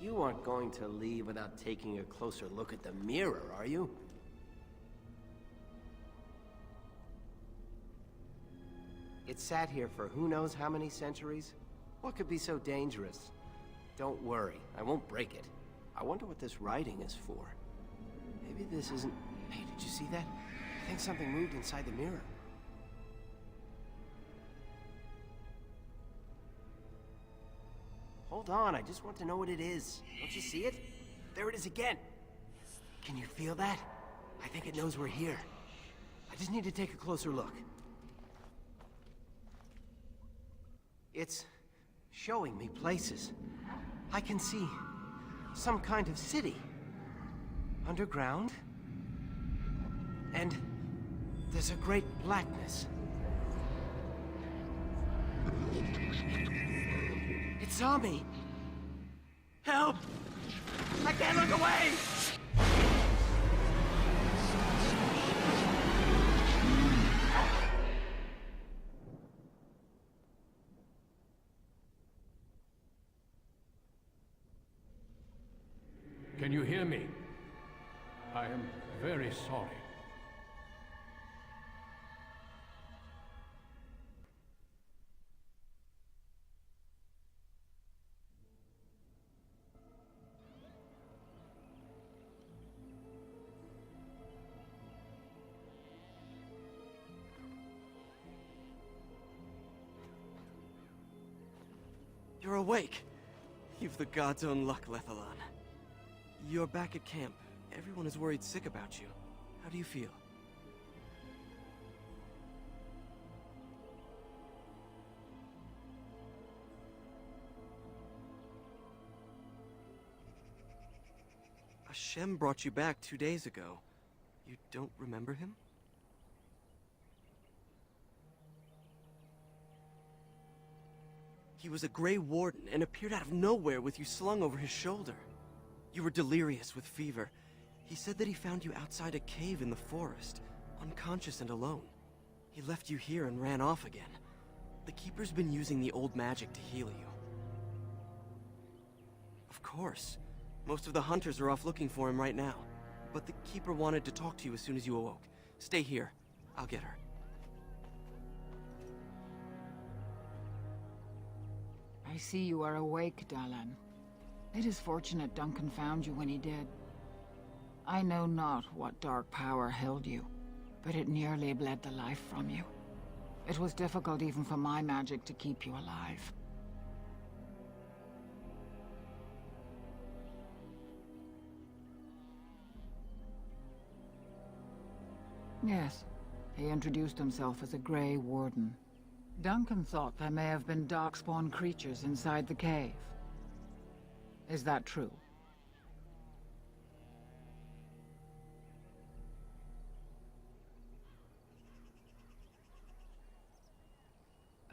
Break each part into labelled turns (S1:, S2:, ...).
S1: You aren't going to leave without taking a closer look at the mirror, are you? It sat here for who knows how many centuries? What could be so dangerous? Don't worry, I won't break it. I wonder what this writing is for. Maybe this isn't... Hey, did you see that? I think something moved inside the mirror. Hold on, I just want to know what it is. Don't you see it? There it is again. Can you feel that? I think it knows we're here. I just need to take a closer look. It's showing me places. I can see some kind of city. Underground. And there's a great blackness. It saw me. Help! I can't look away!
S2: Can you hear me? I am very sorry.
S3: You're awake. You've the god's own luck, Lethalon. You're back at camp. Everyone is worried sick about you. How do you feel? Hashem brought you back 2 days ago. You don't remember him? He was a Grey Warden and appeared out of nowhere with you slung over his shoulder. You were delirious with fever. He said that he found you outside a cave in the forest, unconscious and alone. He left you here and ran off again. The Keeper's been using the old magic to heal you. Of course. Most of the hunters are off looking for him right now. But the Keeper wanted to talk to you as soon as you awoke. Stay here. I'll get her.
S4: I see you are awake, Dalan. It is fortunate Duncan found you when he did. I know not what dark power held you, but it nearly bled the life from you. It was difficult even for my magic to keep you alive. Yes, he introduced himself as a Grey Warden. Duncan thought there may have been darkspawn creatures inside the cave. Is that true?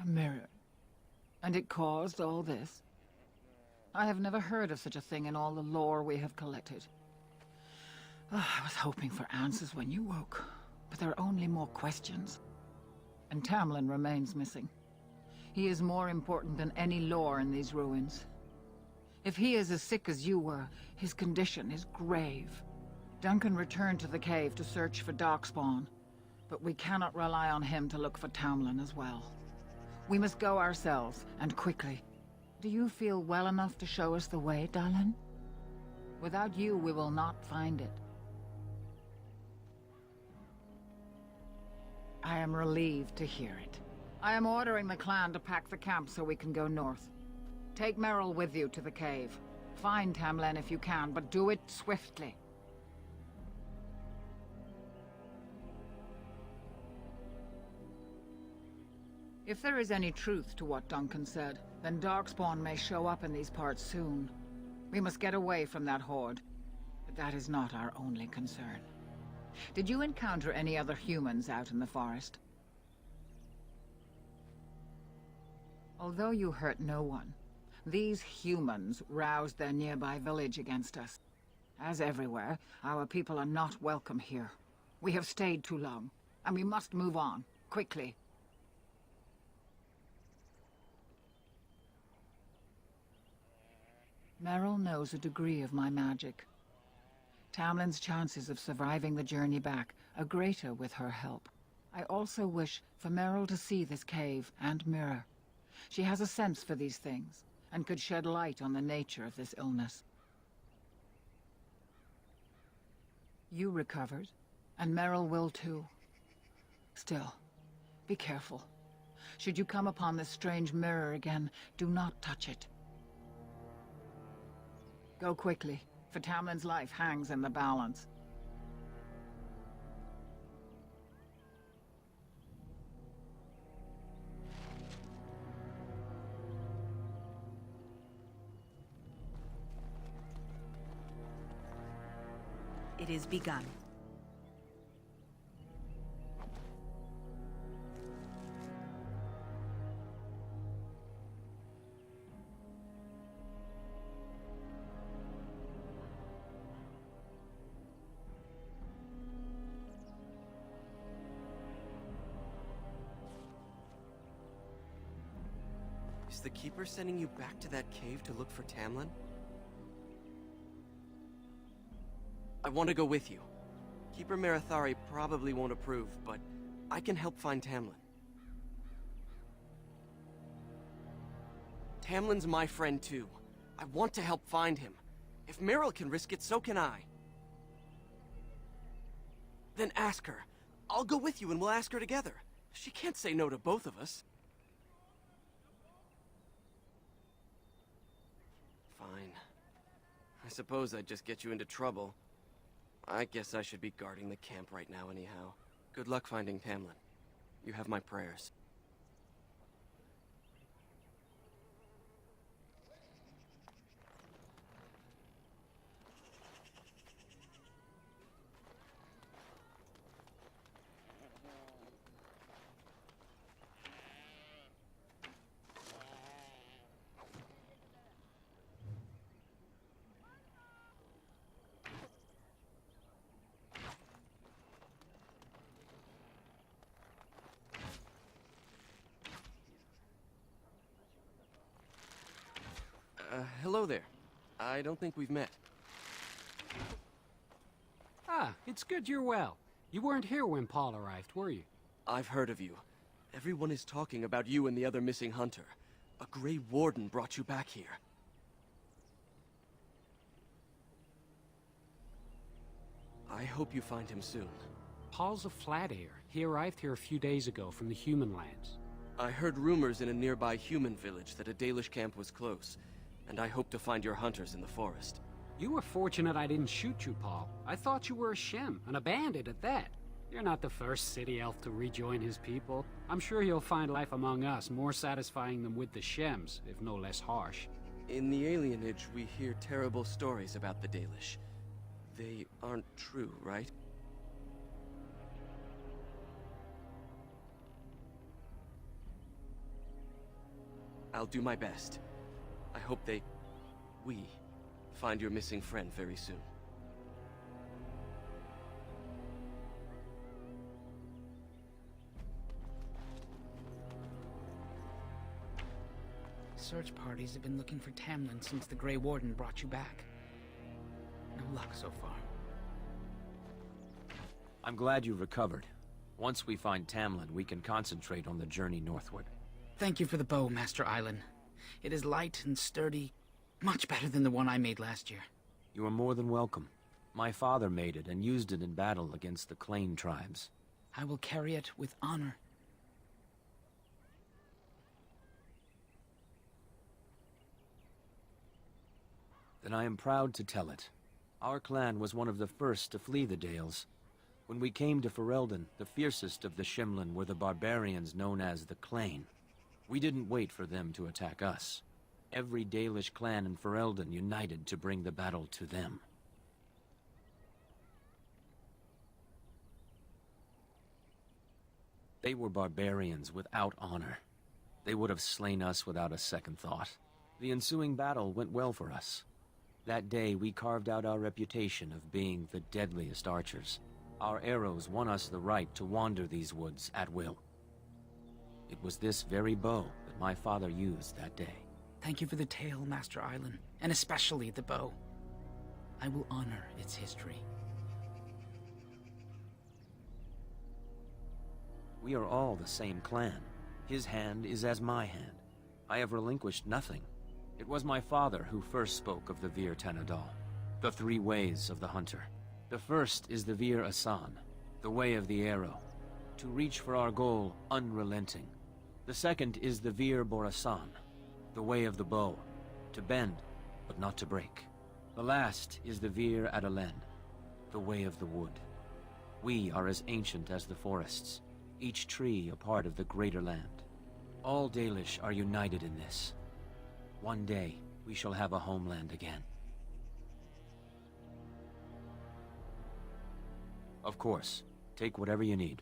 S4: A mirror. And it caused all this? I have never heard of such a thing in all the lore we have collected. I was hoping for answers when you woke, but there are only more questions. And Tamlin remains missing. He is more important than any lore in these ruins. If he is as sick as you were, his condition is grave. Duncan returned to the cave to search for Darkspawn, but we cannot rely on him to look for Tamlin as well. We must go ourselves, and quickly. Do you feel well enough to show us the way, Dalan? Without you, we will not find it. I am relieved to hear it. I am ordering the clan to pack the camp so we can go north. Take Merrill with you to the cave. Find Tamlin if you can, but do it swiftly. If there is any truth to what Duncan said, then Darkspawn may show up in these parts soon. We must get away from that horde. But that is not our only concern. Did you encounter any other humans out in the forest? Although you hurt no one, these humans roused their nearby village against us. As everywhere, our people are not welcome here. We have stayed too long, and we must move on, quickly. Meryl knows a degree of my magic. Tamlin's chances of surviving the journey back are greater with her help. I also wish for Meryl to see this cave and mirror. She has a sense for these things, and could shed light on the nature of this illness. You recovered, and Meryl will too. Still, be careful. Should you come upon this strange mirror again, do not touch it. Go quickly, for Tamlin's life hangs in the balance.
S5: It is begun.
S3: Is the Keeper sending you back to that cave to look for Tamlin? I want to go with you. Keeper Marathari probably won't approve, but I can help find Tamlin. Tamlin's my friend too. I want to help find him. If Meryl can risk it, so can I. Then ask her. I'll go with you and we'll ask her together. She can't say no to both of us. Fine. I suppose I'd just get you into trouble. I guess I should be guarding the camp right now anyhow. Good luck finding Tamlin. You have my prayers. Hello there. I don't think we've met.
S2: Ah, it's good you're well. You weren't here when Paul arrived, were you?
S3: I've heard of you. Everyone is talking about you and the other missing hunter. A Grey Warden brought you back here. I hope you find him soon.
S2: Paul's a flat air. He arrived here a few days ago from the human lands.
S3: I heard rumors in a nearby human village that a Dalish camp was close, and I hope to find your hunters in the forest.
S2: You were fortunate I didn't shoot you, Paul. I thought you were a Shem, and a bandit at that. You're not the first city elf to rejoin his people. I'm sure he'll find life among us more satisfying than with the Shems, if no less harsh.
S3: In the alienage, we hear terrible stories about the Dalish. They aren't true, right? I'll do my best. I hope we find your missing friend very soon.
S6: Search parties have been looking for Tamlin since the Grey Warden brought you back. No luck so far.
S7: I'm glad you recovered. Once we find Tamlin, we can concentrate on the journey northward.
S6: Thank you for the bow, Master Island. It is light and sturdy, much better than the one I made last year.
S7: You are more than welcome. My father made it and used it in battle against the Clane tribes.
S6: I will carry it with honor.
S7: Then I am proud to tell it. Our clan was one of the first to flee the Dales. When we came to Ferelden, the fiercest of the Shimlin were the barbarians known as the Clane. We didn't wait for them to attack us. Every Dalish clan in Ferelden united to bring the battle to them. They were barbarians without honor. They would have slain us without a second thought. The ensuing battle went well for us. That day, we carved out our reputation of being the deadliest archers. Our arrows won us the right to wander these woods at will. It was this very bow that my father used that day.
S6: Thank you for the tale, Master Island, and especially the bow. I will honor its history.
S7: We are all the same clan. His hand is as my hand. I have relinquished nothing. It was my father who first spoke of the Vir Tanadal, the three ways of the hunter. The first is the Vir Asan, the way of the arrow, to reach for our goal unrelenting. The second is the Vir Borasan, the way of the bow, to bend, but not to break. The last is the Vir Adalen, the way of the wood. We are as ancient as the forests, each tree a part of the greater land. All Dalish are united in this. One day, we shall have a homeland again. Of course, take whatever you need.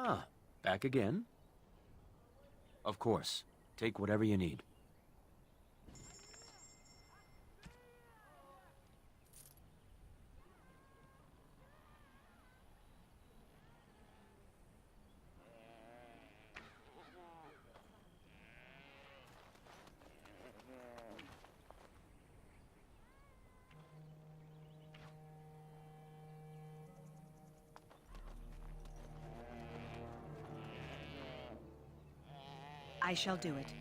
S7: Ah, back again? Of course. Take whatever you need.
S5: I shall do it.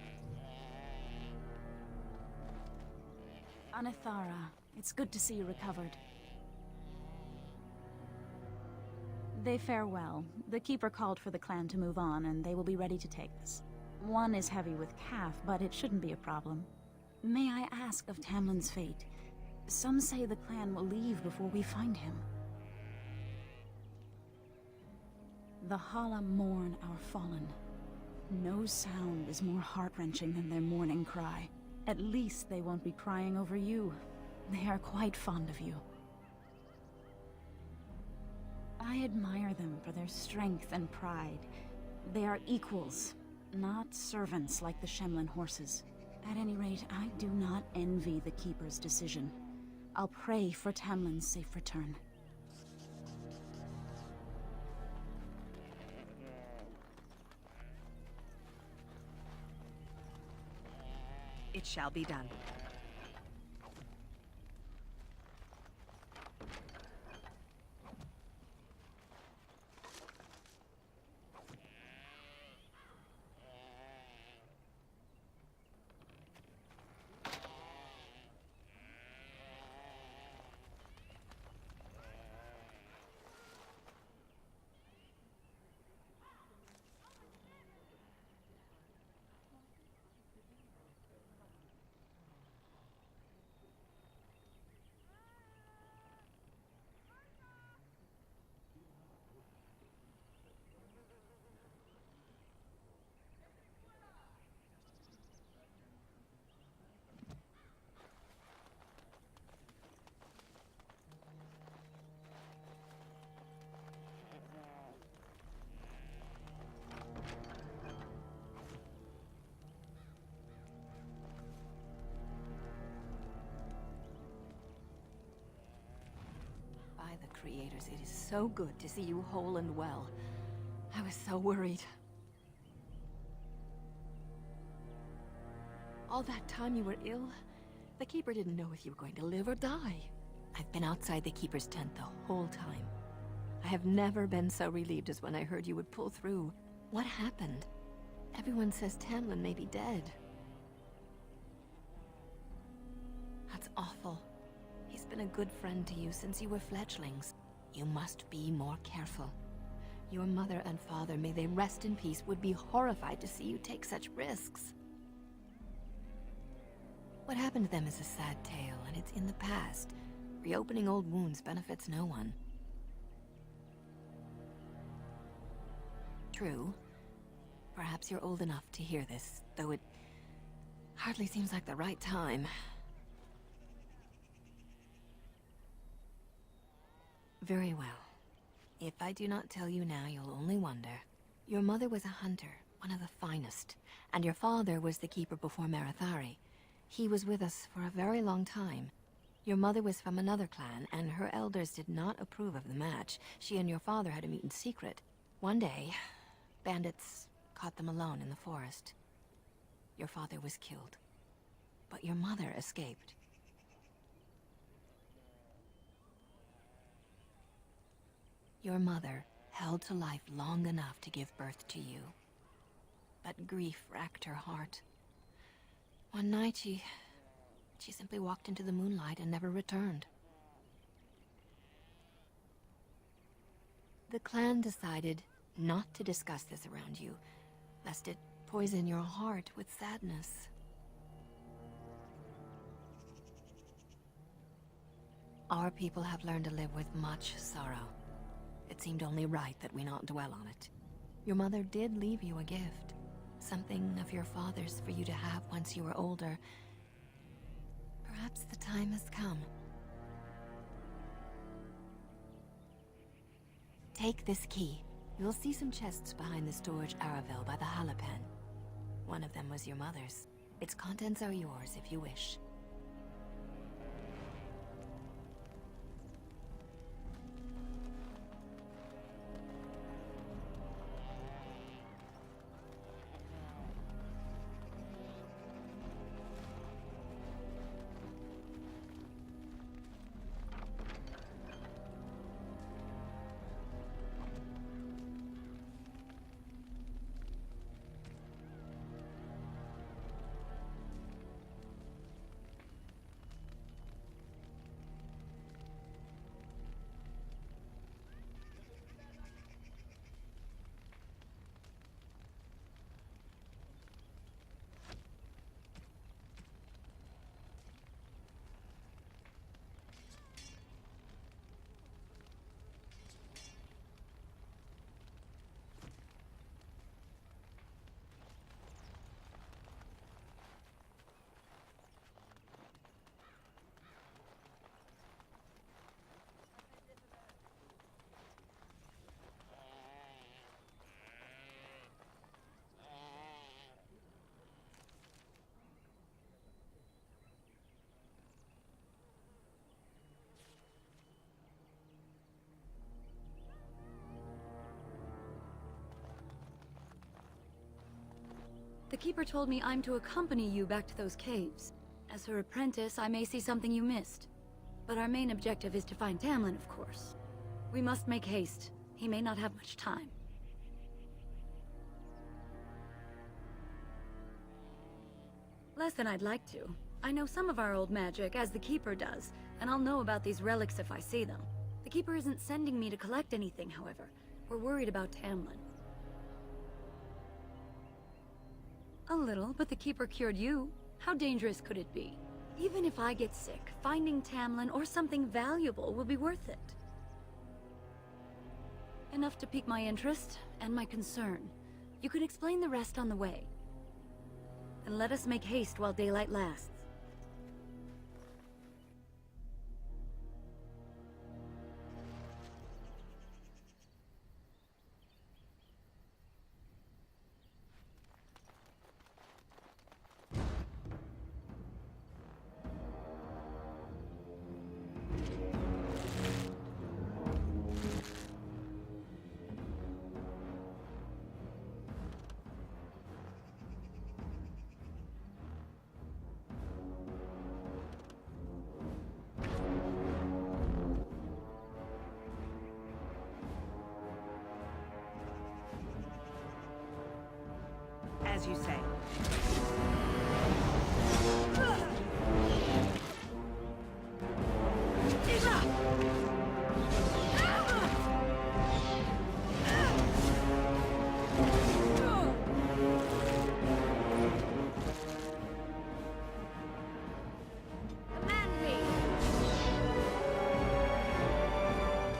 S8: Anithara, it's good to see you recovered. They fare well. The Keeper called for the clan to move on, and they will be ready to take us. One is heavy with calf, but it shouldn't be a problem. May I ask of Tamlin's fate? Some say the clan will leave before we find him. The Hala mourn our fallen. No sound is more heart-wrenching than their mourning cry. At least they won't be crying over you. They are quite fond of you. I admire them for their strength and pride. They are equals, not servants like the Shemlin horses. At any rate, I do not envy the Keeper's decision. I'll pray for Tamlin's safe return.
S5: It shall be done.
S9: the creators, it is so good to see you whole and well. I was so worried. All that time you were ill, the Keeper didn't know if you were going to live or die. I've been outside the Keeper's tent the whole time. I have never been so relieved as when I heard you would pull through. What happened? Everyone says Tamlin may be dead. That's awful. He's been a good friend to you since you were fledglings. You must be more careful. Your mother and father, may they rest in peace, would be horrified to see you take such risks. What happened to them is a sad tale, and it's in the past. Reopening old wounds benefits no one. True. Perhaps you're old enough to hear this, though it hardly seems like the right time. Very well. If I do not tell you now, you'll only wonder. Your mother was a hunter, one of the finest, and your father was the Keeper before Marathari. He was with us for a very long time. Your mother was from another clan, and her elders did not approve of the match. She and your father had to meet in secret. One day, bandits caught them alone in the forest. Your father was killed, but your mother escaped. Your mother held to life long enough to give birth to you. But grief racked her heart. One night, she simply walked into the moonlight and never returned. The clan decided not to discuss this around you, lest it poison your heart with sadness. Our people have learned to live with much sorrow. It seemed only right that we not dwell on it. Your mother did leave you a gift. Something of your father's for you to have once you were older. Perhaps the time has come. Take this key. You'll see some chests behind the storage Aravel by the Halapen. One of them was your mother's. Its contents are yours if you wish.
S10: The Keeper told me I'm to accompany you back to those caves. As her apprentice, I may see something you missed. But our main objective is to find Tamlin, of course. We must make haste. He may not have much time. Less than I'd like to. I know some of our old magic, as the Keeper does, and I'll know about these relics if I see them. The Keeper isn't sending me to collect anything, however. We're worried about Tamlin. A little, but the Keeper cured you. How dangerous could it be? Even if I get sick, finding Tamlin or something valuable will be worth it. Enough to pique my interest and my concern. You can explain the rest on the way. And let us make haste while daylight lasts.
S5: As you say.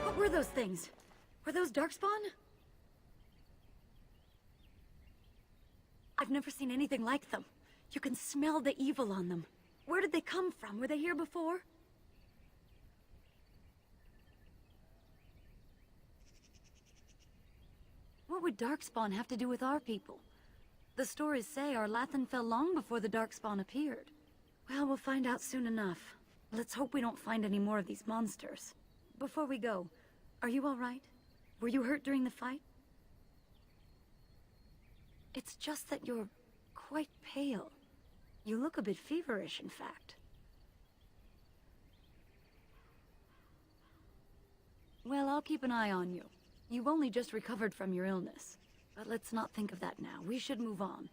S10: What were those things? Were those Darkspawn? I've never seen anything like them. You can smell the evil on them. Where did they come from? Were they here before? What would Darkspawn have to do with our people? The stories say our Lathan fell long before the Darkspawn appeared. Well, we'll find out soon enough. Let's hope we don't find any more of these monsters. Before we go, are you all right? Were you hurt during the fight? It's just that you're quite pale. You look a bit feverish, in fact. Well, I'll keep an eye on you. You've only just recovered from your illness. But let's not think of that now. We should move on.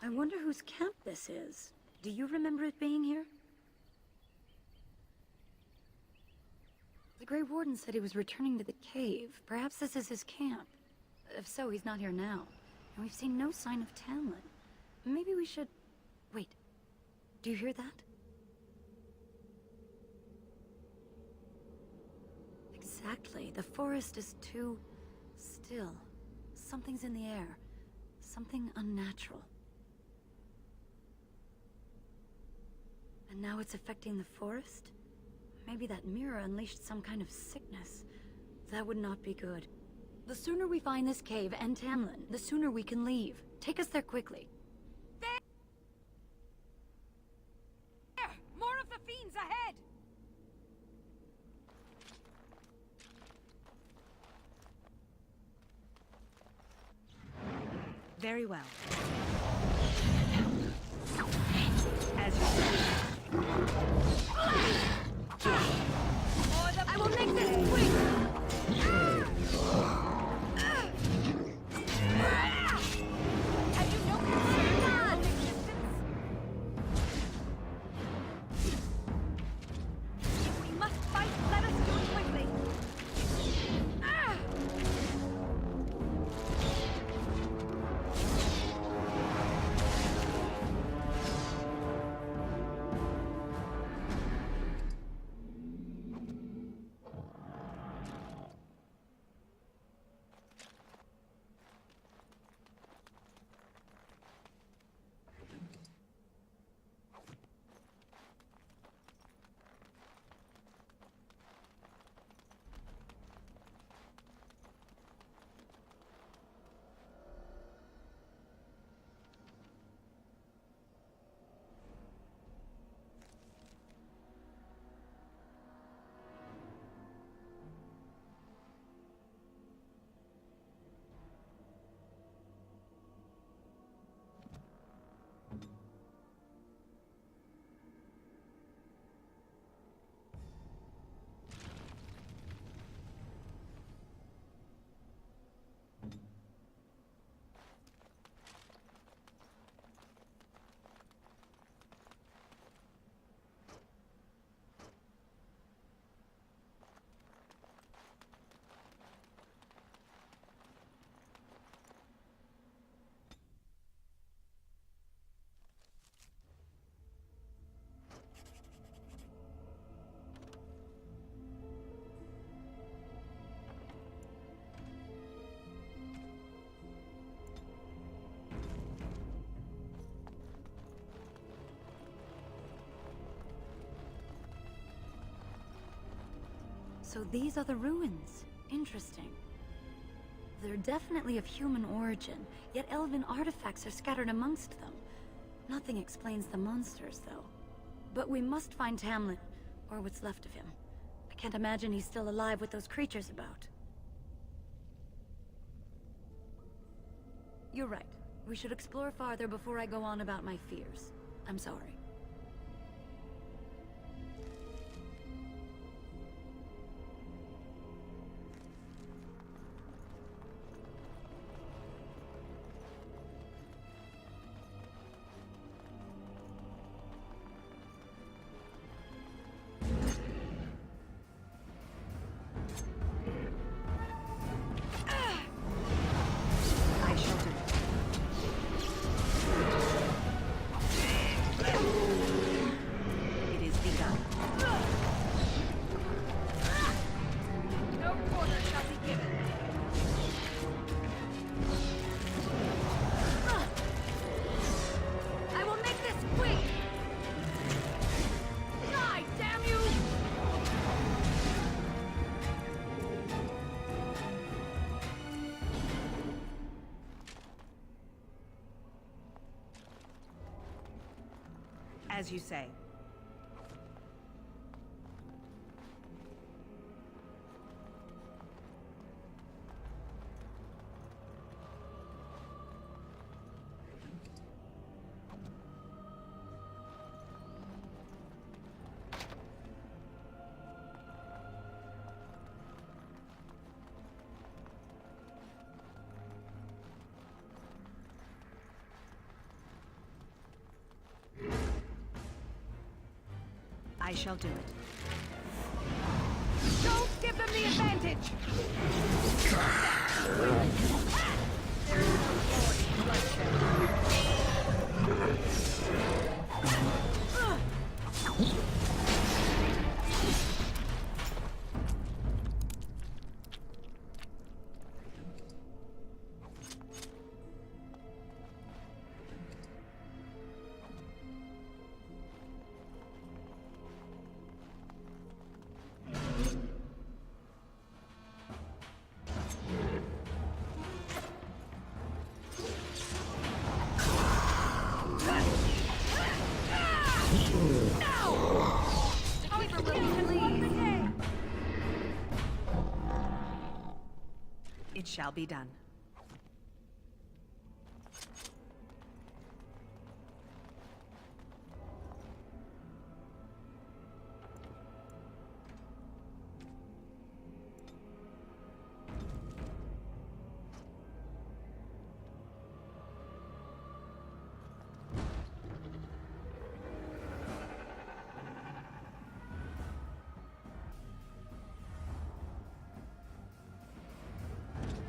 S10: I wonder whose camp this is. Do you remember it being here? The Grey Warden said he was returning to the cave. Perhaps this is his camp. If so, he's not here now. And we've seen no sign of Tamlin. Maybe we should... Wait. Do you hear that? Exactly. The forest is too... still. Something's in the air. Something unnatural. And now it's affecting the forest? Maybe that mirror unleashed some kind of sickness. That would not be good. The sooner we find this cave and Tamlin, the sooner we can leave. Take us there quickly.
S5: There! More of the fiends ahead! Very well. As you say. I will make this quick! Have you no concern of existence? If we must fight, let us do it quickly.
S10: So these are the ruins. Interesting. They're definitely of human origin, yet elven artifacts are scattered amongst them. Nothing explains the monsters, though. But we must find Tamlin, or what's left of him. I can't imagine he's still alive with those creatures about. You're right. We should explore farther before I go on about my fears. I'm sorry.
S5: I shall do it. It is begun.
S10: No quarter shall be given. I will make this quick! Die, damn you!
S5: As you say. I shall do it.
S10: Don't give them the advantage! There's no glory in bloodshed.
S5: It shall be done.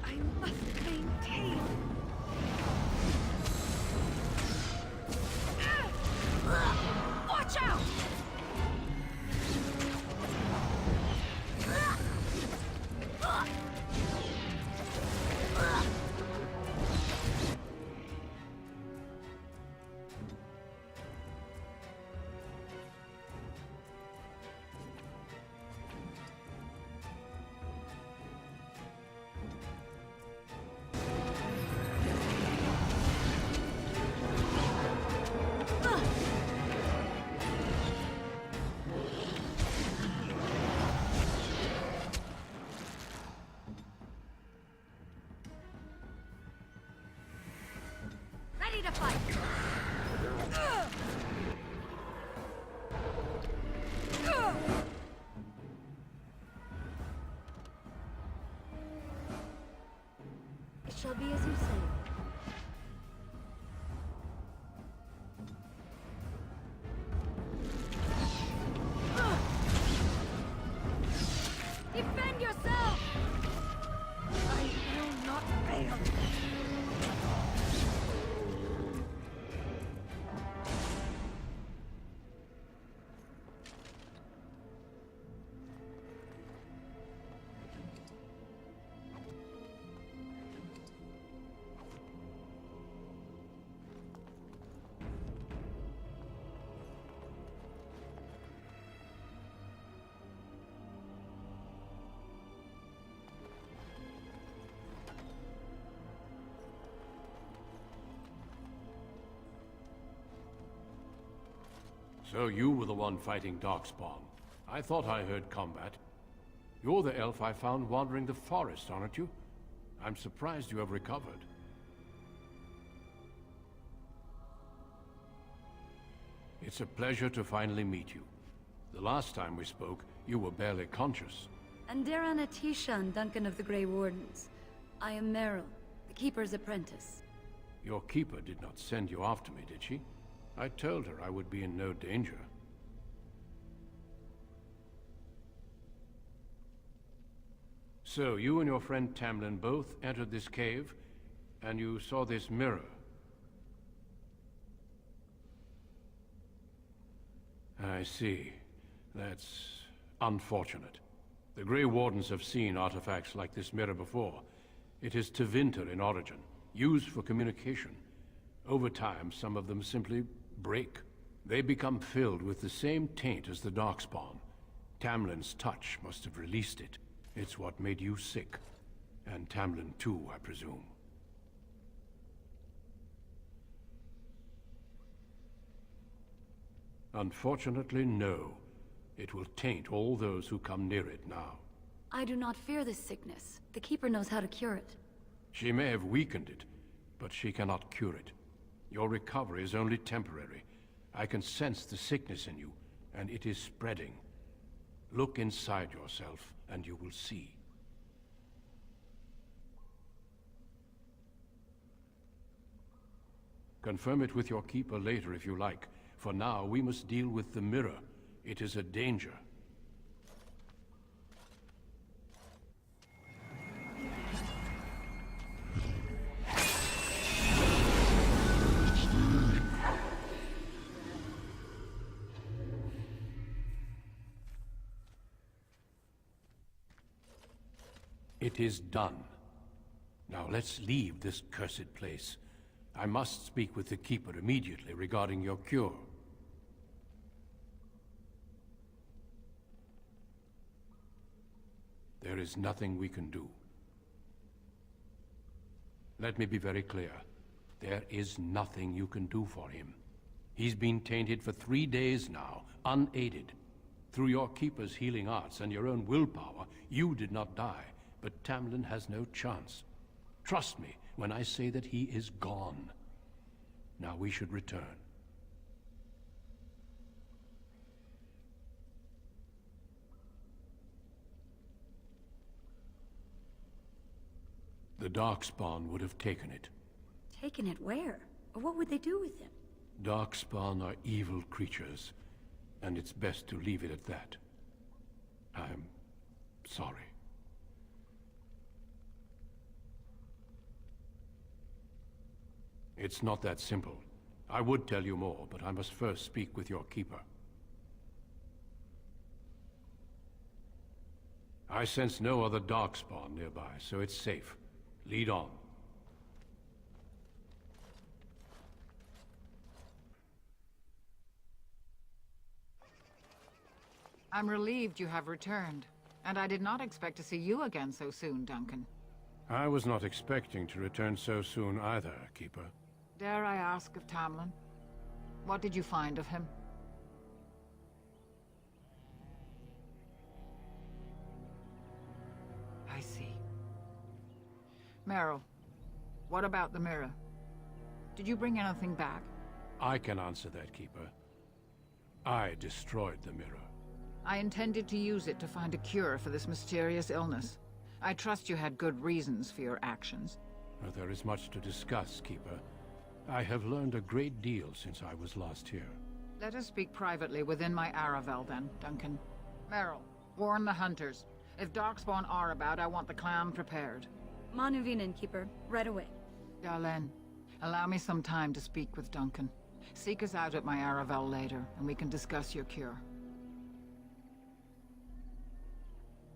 S10: I must maintain. Watch out! Ready to fight! It shall be as you say. Defend yourself! I will not fail.
S11: So you were the one fighting Darkspawn. I thought I heard combat. You're the elf I found wandering the forest, aren't you? I'm surprised you have recovered. It's a pleasure to finally meet you. The last time we spoke, you were barely conscious.
S10: And Daran Atishan, Duncan of the Grey Wardens. I am Meryl, the Keeper's apprentice.
S11: Your keeper did not send you after me, did she? I told her I would be in no danger. So, you and your friend Tamlin both entered this cave, and you saw this mirror. I see. That's unfortunate. The Grey Wardens have seen artifacts like this mirror before. It is Tevinter in origin, used for communication. Over time, some of them simply break. They become filled with the same taint as the Darkspawn. Tamlin's touch must have released it. It's what made you sick. And Tamlin too, I presume. Unfortunately, no. It will taint all those who come near it now.
S10: I do not fear this sickness. The Keeper knows how to cure it.
S11: She may have weakened it, but she cannot cure it. Your recovery is only temporary. I can sense the sickness in you, and it is spreading. Look inside yourself, and you will see. Confirm it with your keeper later if you like. For now, we must deal with the mirror. It is a danger. It is done. Now let's leave this cursed place. I must speak with the Keeper immediately regarding your cure. There is nothing we can do. Let me be very clear. There is nothing you can do for him. He's been tainted for 3 days now, unaided. Through your Keeper's healing arts and your own willpower, you did not die, but Tamlin has no chance. Trust me when I say that he is gone. Now we should return. The Darkspawn would have taken it.
S10: Taken it where? Or what would they do with it?
S11: Darkspawn are evil creatures, and it's best to leave it at that. I'm sorry. It's not that simple. I would tell you more, but I must first speak with your Keeper. I sense no other Darkspawn nearby, so it's safe. Lead on.
S4: I'm relieved you have returned, and I did not expect to see you again so soon, Duncan.
S11: I was not expecting to return so soon either, Keeper.
S4: Dare I ask of Tamlin? What did you find of him? I see. Meryl, what about the mirror? Did you bring anything back?
S11: I can answer that, Keeper. I destroyed the mirror.
S4: I intended to use it to find a cure for this mysterious illness. I trust you had good reasons for your actions.
S11: There is much to discuss, Keeper. I have learned a great deal since I was last here.
S4: Let us speak privately within my Aravel, then, Duncan. Meryl, warn the hunters. If Darkspawn are about, I want the clan prepared.
S10: Manuvinen, Keeper. Right away.
S4: Darlene, allow me some time to speak with Duncan. Seek us out at my Aravel later, and we can discuss your cure.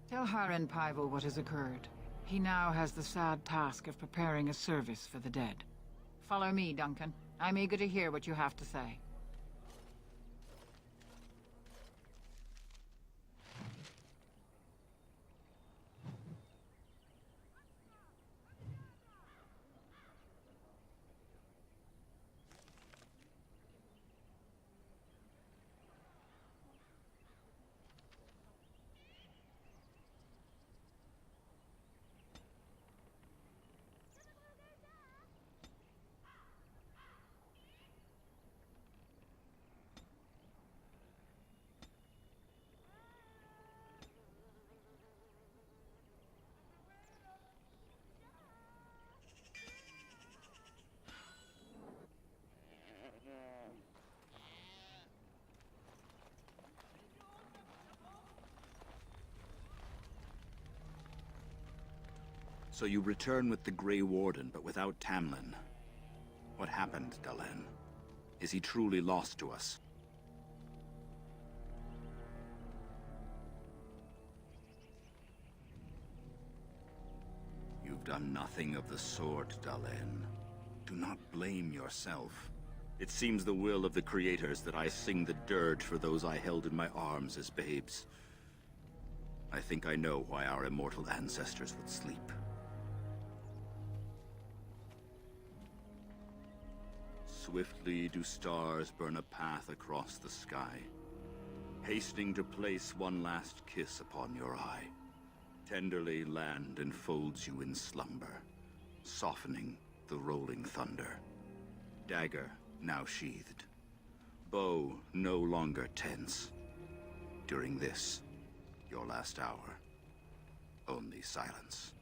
S4: Tell Haren Paival what has occurred. He now has the sad task of preparing a service for the dead. Follow me, Duncan. I'm eager to hear what you have to say.
S12: So you return with the Grey Warden, but without Tamlin. What happened, Dalen? Is he truly lost to us? You've done nothing of the sort, Dalen. Do not blame yourself. It seems the will of the creators that I sing the dirge for those I held in my arms as babes. I think I know why our immortal ancestors would sleep. Swiftly do stars burn a path across the sky, hastening to place one last kiss upon your eye. Tenderly land enfolds you in slumber, softening the rolling thunder. Dagger now sheathed, bow no longer tense. During this, your last hour, only silence.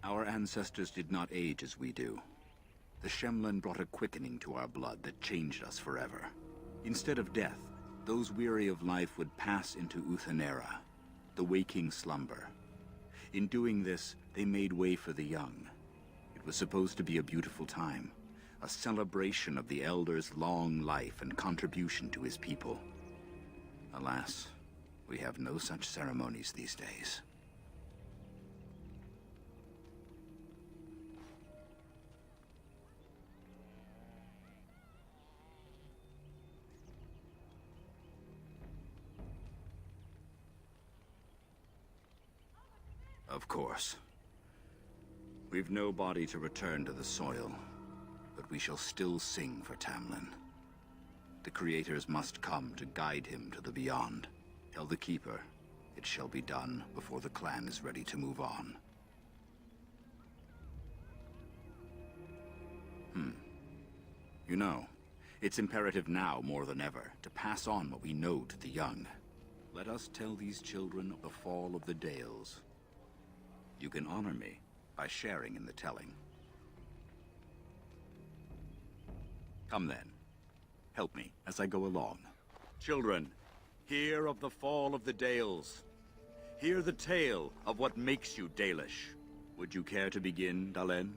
S12: Our ancestors did not age as we do. The Shemlin brought a quickening to our blood that changed us forever. Instead of death, those weary of life would pass into Uthanera, the waking slumber. In doing this, they made way for the young. It was supposed to be a beautiful time, a celebration of the Elder's long life and contribution to his people. Alas, we have no such ceremonies these days. Of course. We've no body to return to the soil, but we shall still sing for Tamlin. The creators must come to guide him to the beyond. Tell the Keeper, it shall be done before the clan is ready to move on. You know, it's imperative now more than ever to pass on what we know to the young. Let us tell these children of the fall of the Dales. You can honor me by sharing in the telling. Come then. Help me as I go along. Children, hear of the fall of the Dales. Hear the tale of what makes you Dalish. Would you care to begin, Dalen?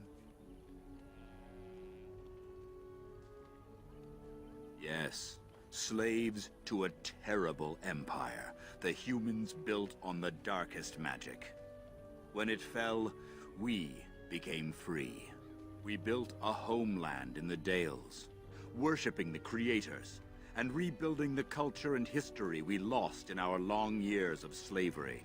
S12: Yes, slaves to a terrible empire, the humans built on the darkest magic. When it fell, we became free. We built a homeland in the Dales, worshipping the creators, and rebuilding the culture and history we lost in our long years of slavery.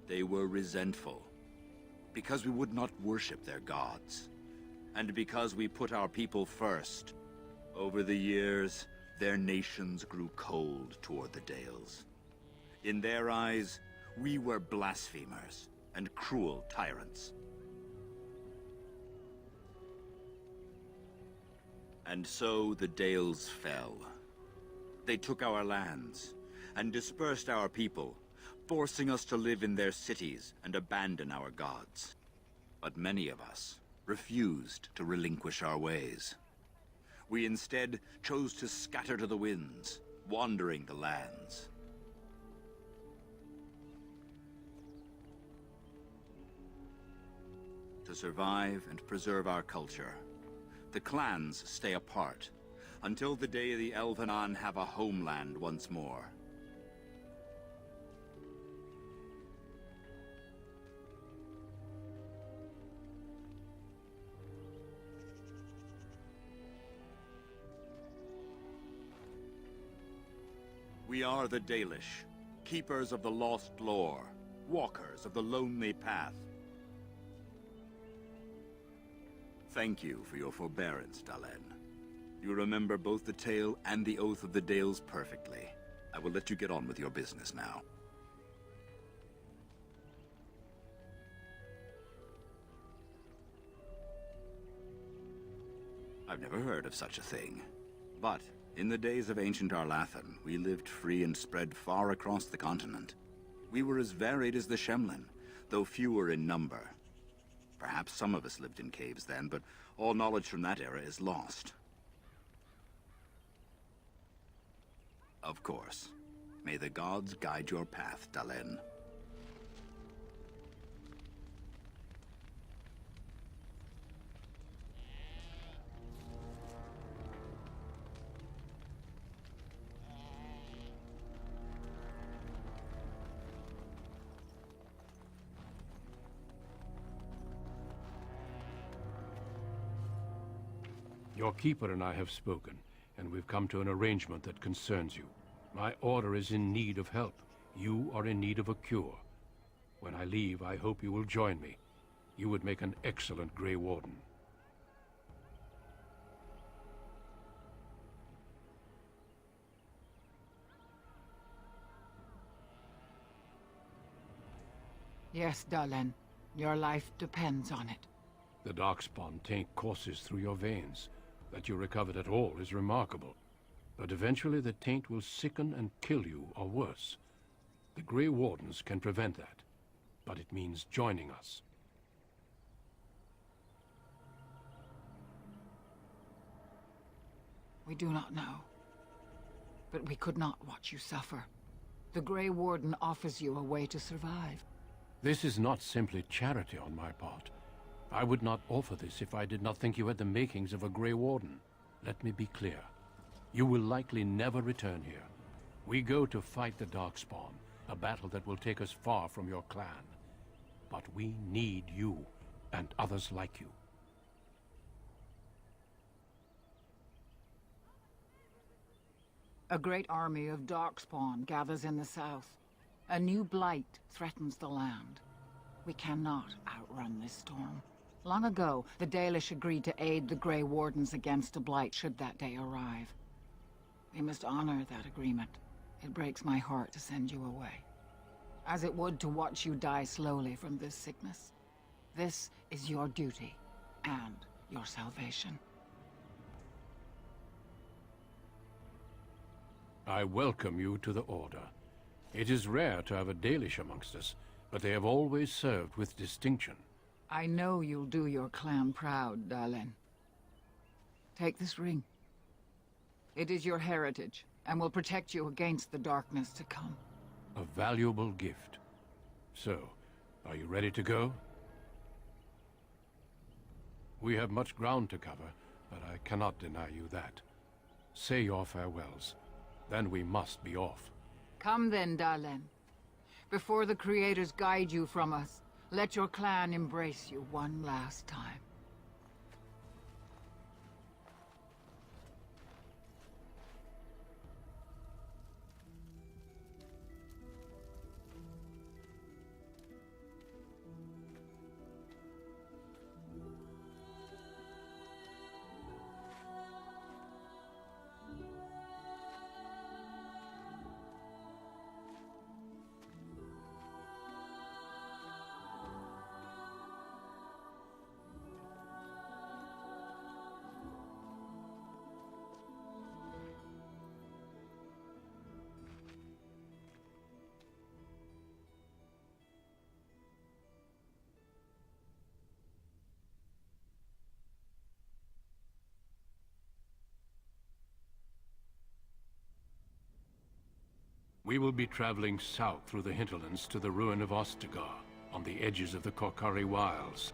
S12: They were resentful, because we would not worship their gods, and because we put our people first. Over the years, their nations grew cold toward the Dales. In their eyes, we were blasphemers and cruel tyrants. And so the Dales fell. They took our lands and dispersed our people, forcing us to live in their cities and abandon our gods. But many of us refused to relinquish our ways. We instead chose to scatter to the winds, wandering the lands. To survive and preserve our culture, the clans stay apart, until the day the Elvenon have a homeland once more. We are the Dalish, keepers of the lost lore, walkers of the lonely path. Thank you for your forbearance, Dalen. You remember both the tale and the Oath of the Dales perfectly. I will let you get on with your business now. I've never heard of such a thing. But in the days of ancient Arlathan, we lived free and spread far across the continent. We were as varied as the Shemlin, though fewer in number. Perhaps some of us lived in caves then, but all knowledge from that era is lost. Of course. May the gods guide your path, Dalen.
S11: Your keeper and I have spoken, and we've come to an arrangement that concerns you. My order is in need of help. You are in need of a cure. When I leave, I hope you will join me. You would make an excellent Grey Warden.
S4: Yes, Dalen. Your life depends on it.
S11: The Darkspawn taint courses through your veins. That you recovered at all is remarkable. But eventually the taint will sicken and kill you, or worse. The Grey Wardens can prevent that. But it means joining us.
S4: We do not know. But we could not watch you suffer. The Grey Warden offers you a way to survive.
S11: This is not simply charity on my part. I would not offer this if I did not think you had the makings of a Grey Warden. Let me be clear. You will likely never return here. We go to fight the Darkspawn, a battle that will take us far from your clan. But we need you, and others like you.
S4: A great army of Darkspawn gathers in the south. A new blight threatens the land. We cannot outrun this storm. Long ago, the Dalish agreed to aid the Grey Wardens against a blight should that day arrive. We must honor that agreement. It breaks my heart to send you away. As it would to watch you die slowly from this sickness. This is your duty, and your salvation.
S11: I welcome you to the Order. It is rare to have a Dalish amongst us, but they have always served with distinction.
S4: I know you'll do your clan proud, Dalen. Take this ring. It is your heritage, and will protect you against the darkness to come.
S11: A valuable gift. So, are you ready to go? We have much ground to cover, but I cannot deny you that. Say your farewells. Then we must be off.
S4: Come then, Dalen. Before the Creators guide you from us, let your clan embrace you one last time.
S11: We will be traveling south through the hinterlands to the ruin of Ostagar, on the edges of the Korkari Wilds.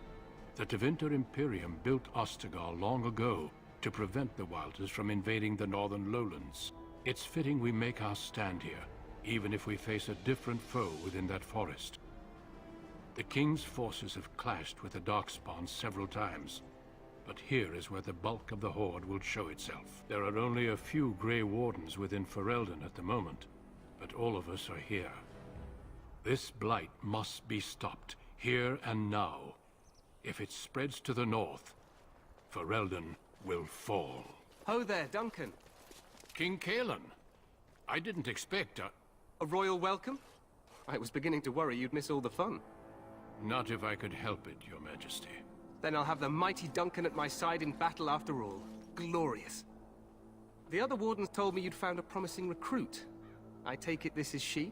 S11: The Tevinter Imperium built Ostagar long ago to prevent the Wilders from invading the northern lowlands. It's fitting we make our stand here, even if we face a different foe within that forest. The King's forces have clashed with the Darkspawn several times, but here is where the bulk of the Horde will show itself. There are only a few Grey Wardens within Ferelden at the moment, but all of us are here. This blight must be stopped, here and now. If it spreads to the north, Ferelden will fall.
S13: Ho there, Duncan.
S11: King Kalen. I didn't expect
S13: a royal welcome? I was beginning to worry you'd miss all the fun.
S11: Not if I could help it, Your Majesty.
S13: Then I'll have the mighty Duncan at my side in battle after all. Glorious. The other wardens told me you'd found a promising recruit. I take it this is she?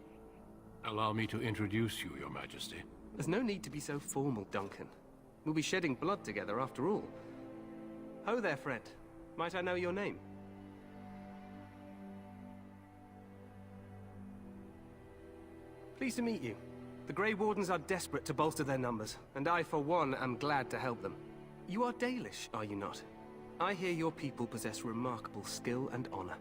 S11: Allow me to introduce you, Your Majesty.
S13: There's no need to be so formal, Duncan. We'll be shedding blood together after all. Ho there, friend. Might I know your name? Pleased to meet you. The Grey Wardens are desperate to bolster their numbers, and I, for one, am glad to help them. You are Dalish, are you not? I hear your people possess remarkable skill and honor.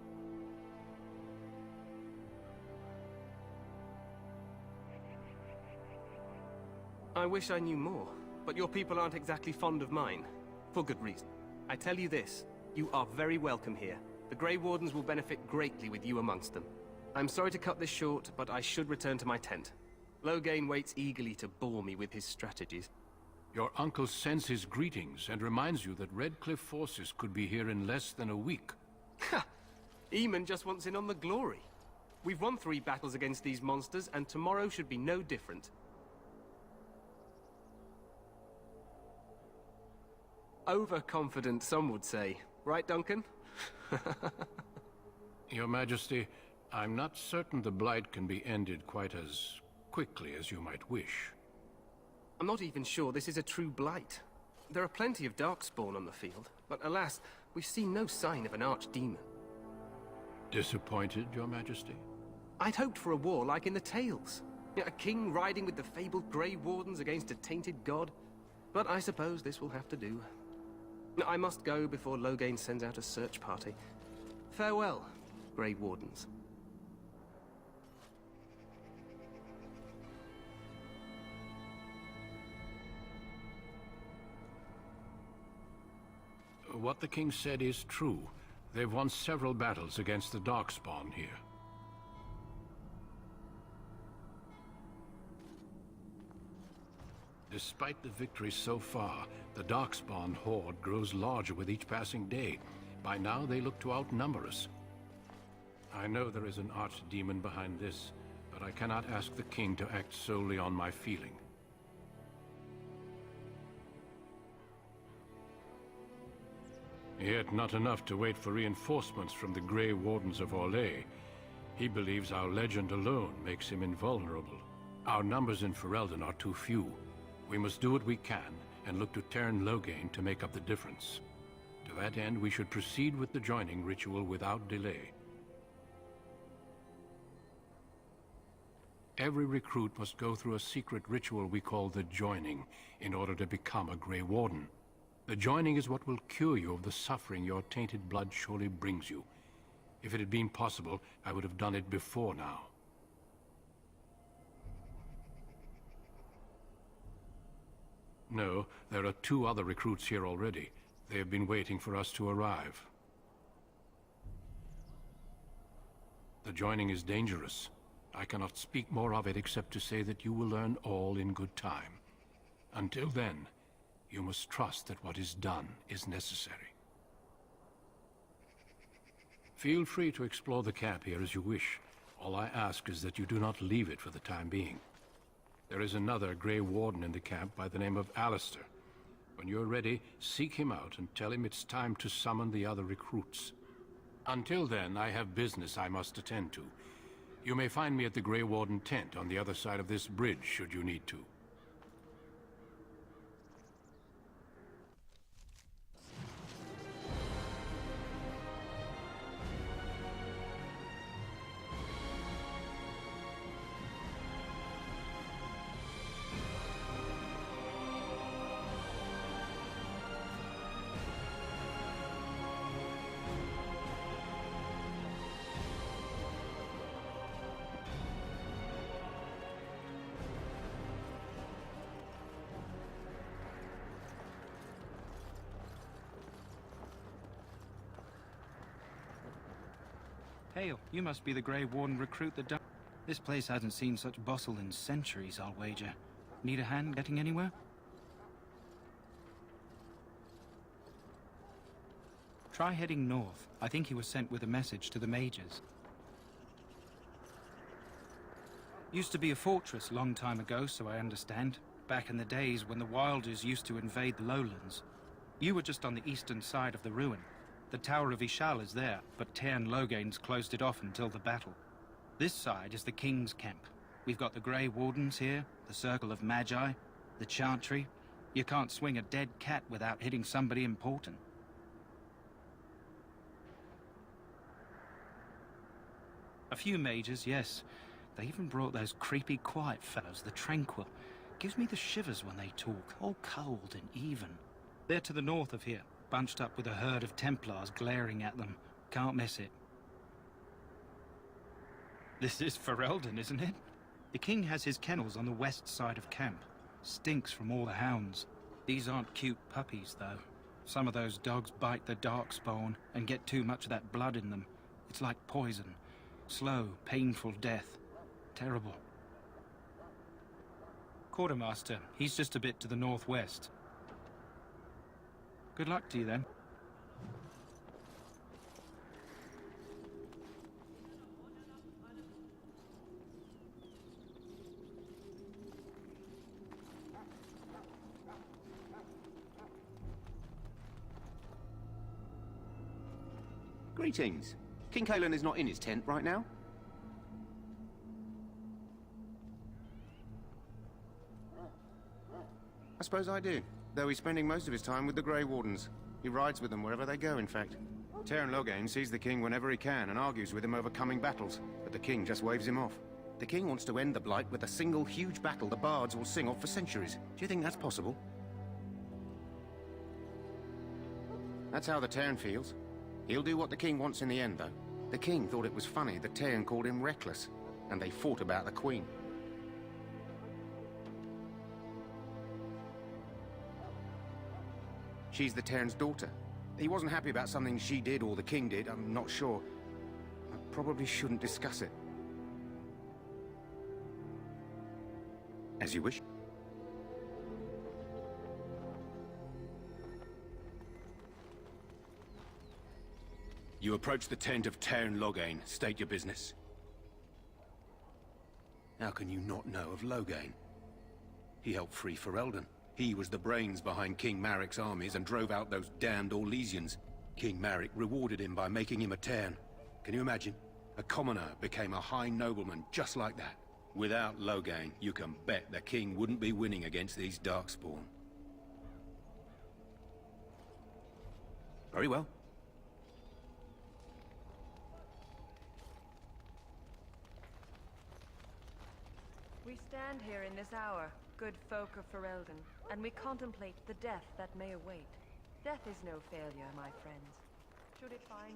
S13: I wish I knew more, but your people aren't exactly fond of mine. For good reason. I tell you this, you are very welcome here. The Grey Wardens will benefit greatly with you amongst them. I'm sorry to cut this short, but I should return to my tent. Loghain waits eagerly to bore me with his strategies.
S11: Your uncle sends his greetings and reminds you that Redcliffe forces could be here in less than a week.
S13: Ha! Eamon just wants in on the glory. We've won 3 battles against these monsters, and tomorrow should be no different. Overconfident, some would say. Right, Duncan?
S11: Your Majesty, I'm not certain the Blight can be ended quite as quickly as you might wish.
S13: I'm not even sure this is a true blight. There are plenty of Darkspawn on the field, but alas, we've seen no sign of an archdemon.
S11: Disappointed, Your Majesty?
S13: I'd hoped for a war like in the tales. A king riding with the fabled Grey Wardens against a tainted god. But I suppose this will have to do. I must go before Loghain sends out a search party. Farewell, Grey Wardens.
S11: What the king said is true. They've won several battles against the Darkspawn here. Despite the victories so far, the Darkspawn horde grows larger with each passing day. By now, they look to outnumber us. I know there is an archdemon behind this, but I cannot ask the king to act solely on my feeling. Yet not enough to wait for reinforcements from the Grey Wardens of Orlais. He believes our legend alone makes him invulnerable. Our numbers in Ferelden are too few. We must do what we can, and look to Teyrn Loghain to make up the difference. To that end, we should proceed with the joining ritual without delay. Every recruit must go through a secret ritual we call the joining, in order to become a Grey Warden. The joining is what will cure you of the suffering your tainted blood surely brings you. If it had been possible, I would have done it before now. No, there are 2 other recruits here already. They have been waiting for us to arrive. The joining is dangerous. I cannot speak more of it except to say that you will learn all in good time. Until then, you must trust that what is done is necessary. Feel free to explore the camp here as you wish. All I ask is that you do not leave it for the time being. There is another Grey Warden in the camp by the name of Alistair. When you're ready, seek him out and tell him it's time to summon the other recruits. Until then, I have business I must attend to. You may find me at the Grey Warden tent on the other side of this bridge, should you need to.
S14: Hail, you must be the Grey Warden recruit that This place hasn't seen such bustle in centuries, I'll wager. Need a hand getting anywhere? Try heading north. I think he was sent with a message to the mages. Used to be a fortress long time ago, so I understand. Back in the days when the Wilders used to invade the lowlands. You were just on the eastern side of the ruin. The Tower of Ishal is there, but Teyrn Loghain's closed it off until the battle. This side is the King's camp. We've got the Grey Wardens here, the Circle of Magi, the Chantry. You can't swing a dead cat without hitting somebody important. A few mages, yes. They even brought those creepy quiet fellows, the Tranquil. Gives me the shivers when they talk, all cold and even. They're to the north of here, bunched up with a herd of Templars glaring at them. Can't miss it. This is Ferelden, isn't it? The king has his kennels on the west side of camp. Stinks from all the hounds. These aren't cute puppies, though. Some of those dogs bite the darkspawn and get too much of that blood in them. It's like poison. Slow, painful death. Terrible. Quartermaster, he's just a bit to the northwest. Good luck to you, then.
S15: Greetings. King Kalen is not in his tent right now? I suppose I do, though he's spending most of his time with the Grey Wardens. He rides with them wherever they go, in fact. Teyrn Loghain sees the king whenever he can and argues with him over coming battles, but the king just waves him off. The king wants to end the Blight with a single huge battle the bards will sing of for centuries. Do you think that's possible? That's how the Teyrn feels. He'll do what the king wants in the end, though. The king thought it was funny that Teyrn called him reckless, and they fought about the queen. She's the Teyrn's daughter. He wasn't happy about something she did or the king did, I'm not sure. I probably shouldn't discuss it. As you wish. You approach the tent of Teyrn Loghain. State your business. How can you not know of Loghain? He helped free Ferelden. He was the brains behind King Maric's armies and drove out those damned Orlesians. King Maric rewarded him by making him a Teyrn. Can you imagine? A commoner became a high nobleman just like that. Without Loghain, you can bet the king wouldn't be winning against these Darkspawn. Very well.
S16: We stand here in this hour, good folk of Ferelden, and we contemplate the death that may await. Death is no failure, my friends. Should it find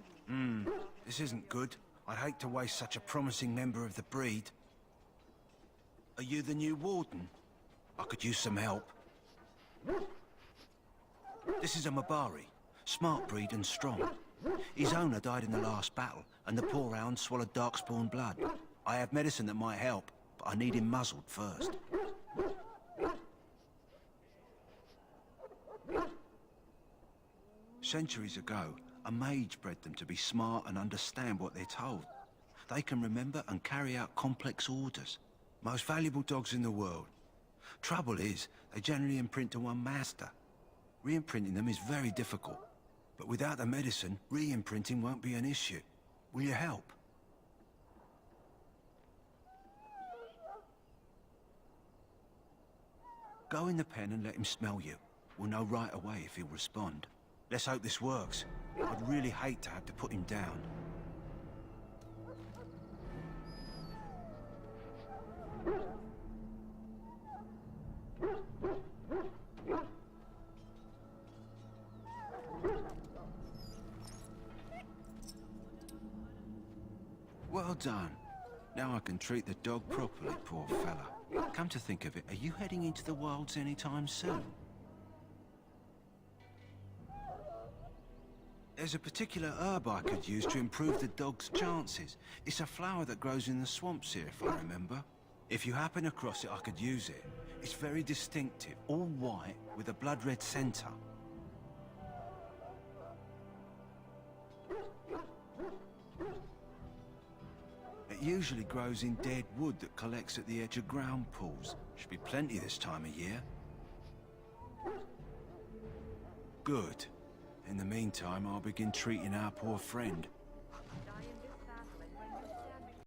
S16: you...
S17: This isn't good. I'd hate to waste such a promising member of the breed. Are you the new warden? I could use some help. This is a Mabari. Smart breed and strong. His owner died in the last battle, and the poor hound swallowed Darkspawn blood. I have medicine that might help, but I need him muzzled first. Centuries ago, a mage bred them to be smart and understand what they're told. They can remember and carry out complex orders. Most valuable dogs in the world. Trouble is, they generally imprint to one master. Re-imprinting them is very difficult. But without the medicine, re-imprinting won't be an issue. Will you help? Go in the pen and let him smell you. We'll know right away if he'll respond. Let's hope this works. I'd really hate to have to put him down. Well done. Now I can treat the dog properly, poor fella. Come to think of it, are you heading into the wilds anytime soon? There's a particular herb I could use to improve the dog's chances. It's a flower that grows in the swamps here, if I remember. If you happen across it, I could use it. It's very distinctive, all white, with a blood-red centre. It usually grows in dead wood that collects at the edge of ground pools. Should be plenty this time of year. Good. In the meantime, I'll begin treating our poor friend.